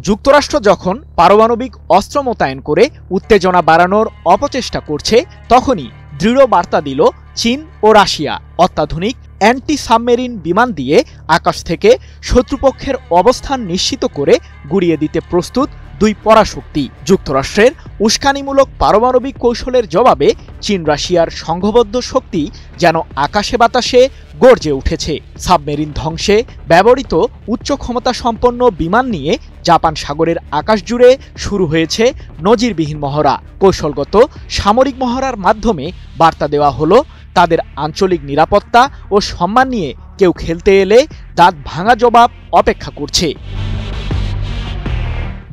যুক্তরাষ্ট্র যখন পারমাণবিক অস্ত্র মোতায়েন করে উত্তেজনা বাড়ানোর অপচেষ্টা করছে, তখনই দৃঢ় বার্তা দিল চীন ও রাশিয়া। অত্যাধুনিক অ্যান্টি সাবমেরিন বিমান দিয়ে আকাশ থেকে শত্রুপক্ষের অবস্থান নিশ্চিত করে গুড়িয়ে দিতে প্রস্তুত দুই পরাশক্তি। যুক্তরাষ্ট্রের উস্কানিমূলক পারমাণবিক কৌশলের জবাবে চীন রাশিয়ার সংঘবদ্ধ শক্তি যেন আকাশে বাতাসে গর্জে উঠেছে। সাবমেরিন ধ্বংসে ব্যবহৃত উচ্চ ক্ষমতা সম্পন্ন বিমান নিয়ে জাপান সাগরের আকাশ জুড়ে শুরু হয়েছে নজিরবিহীন মহড়া। কৌশলগত সামরিক মহড়ার মাধ্যমে বার্তা দেওয়া হলো, তাদের আঞ্চলিক নিরাপত্তা ও সম্মান নিয়ে কেউ খেলতে এলে দাঁত ভাঙা জবাব অপেক্ষা করছে।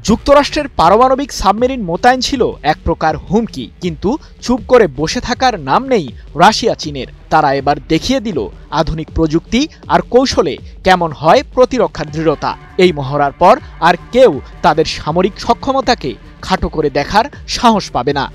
যুক্তরাষ্ট্রের পারমাণবিক সাবমেরিন মোতায়েন ছিল এক প্রকার হুমকি, কিন্তু চুপ করে বসে থাকার নাম নেই রাশিয়া চীনের। তারা এবার দেখিয়ে দিল আধুনিক প্রযুক্তি আর কৌশলে কেমন হয় প্রতিরক্ষার দৃঢ়তা। এই মহড়ার পর আর কেউ তাদের সামরিক সক্ষমতাকে খাটো করে দেখার সাহস পাবে না।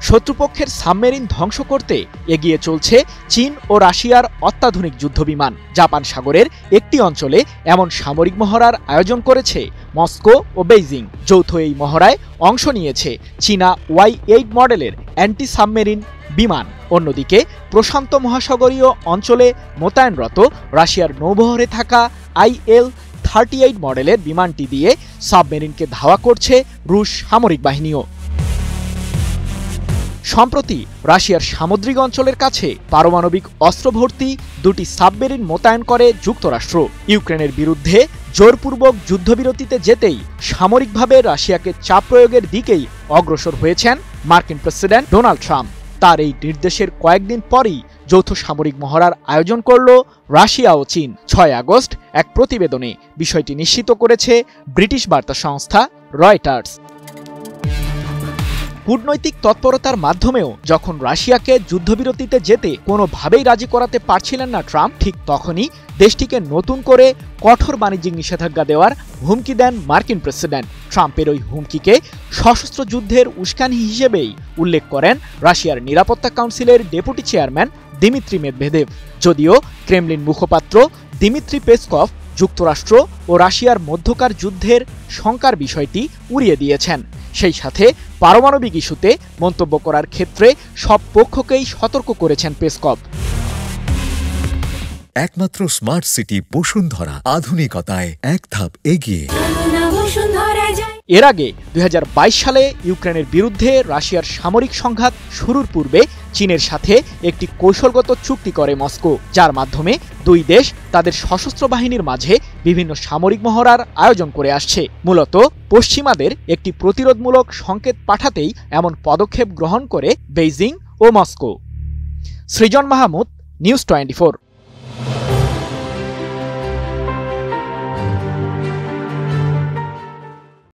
শত্রুপক্ষের সাবমেরিন ধ্বংস করতে এগিয়ে চলছে চীন ও রাশিয়ার অত্যাধুনিক যুদ্ধবিমান। জাপান সাগরের একটি অঞ্চলে এমন সামরিক মহড়ার আয়োজন করেছে মস্কো ও বেইজিং। যৌথ এই মহড়ায় অংশ নিয়েছে চীনা Y-8 মডেলের অ্যান্টি সাবমেরিন বিমান। অন্যদিকে প্রশান্ত মহাসাগরীয় অঞ্চলে মোতায়েনরত রাশিয়ার নৌবহরে থাকা IL-38 মডেলের বিমানটি দিয়ে সাবমেরিনকে ধাওয়া করছে রুশ সামরিক বাহিনীও। সম্প্রতি রাশিয়ার সামুদ্রিক অঞ্চলের কাছে পারমাণবিক অস্ত্র ভর্তি দুটি সাবমেরিন মোতায়েন করে যুক্তরাষ্ট্র। ইউক্রেনের বিরুদ্ধে জোরপূর্বক যুদ্ধবিরতিতে যেতেই সামরিকভাবে রাশিয়াকে চাপ প্রয়োগের দিকেই অগ্রসর হয়েছেন মার্কিন প্রেসিডেন্ট ডোনাল্ড ট্রাম্প। তার এই নির্দেশের কয়েকদিন পরই যৌথ সামরিক মহড়ার আয়োজন করল রাশিয়া ও চীন। 6 আগস্ট এক প্রতিবেদনে বিষয়টি নিশ্চিত করেছে ব্রিটিশ বার্তা সংস্থা রয়টার্স। কূটনৈতিক তৎপরতার মাধ্যমেও যখন রাশিয়াকে যুদ্ধবিরতিতে যেতে কোনোভাবেই রাজি করাতে পারছিলেন না ট্রাম্প, ঠিক তখনই দেশটিকে নতুন করে কঠোর বাণিজ্যিক নিষেধাজ্ঞা দেওয়ার হুমকি দেন মার্কিন প্রেসিডেন্ট। ট্রাম্পের ওই হুমকিকে সশস্ত্র যুদ্ধের উস্কানি হিসেবেই উল্লেখ করেন রাশিয়ার নিরাপত্তা কাউন্সিলের ডেপুটি চেয়ারম্যান দিমিত্রি মেদভেদেভ। যদিও ক্রেমলিন মুখপাত্র দিমিত্রি পেসকভ যুক্তরাষ্ট্র ও রাশিয়ার মধ্যকার যুদ্ধের শঙ্কার বিষয়টি উড়িয়ে দিয়েছেন। সেই সাথে পারমাণবিক ইস্যুতে মন্তব্য করার ক্ষেত্রে সব পক্ষকেই সতর্ক করেছেন পেসকভ। একমাত্র স্মার্ট সিটি বসুন্ধরা, আধুনিকতায় এক ধাপ এগিয়ে। এর আগে 2022 সালে ইউক্রেনের বিরুদ্ধে রাশিয়ার সামরিক সংঘাত শুরুর পূর্বে চীনের সাথে একটি কৌশলগত চুক্তি করে মস্কো, যার মাধ্যমে দুই দেশ তাদের সশস্ত্র বাহিনীর মাঝে বিভিন্ন সামরিক মহড়ার আয়োজন করে আসছে। মূলত পশ্চিমাদের একটি প্রতিরোধমূলক সংকেত পাঠাতেই এমন পদক্ষেপ গ্রহণ করে বেইজিং ও মস্কো। সৃজন মাহমুদ, নিউজ 24।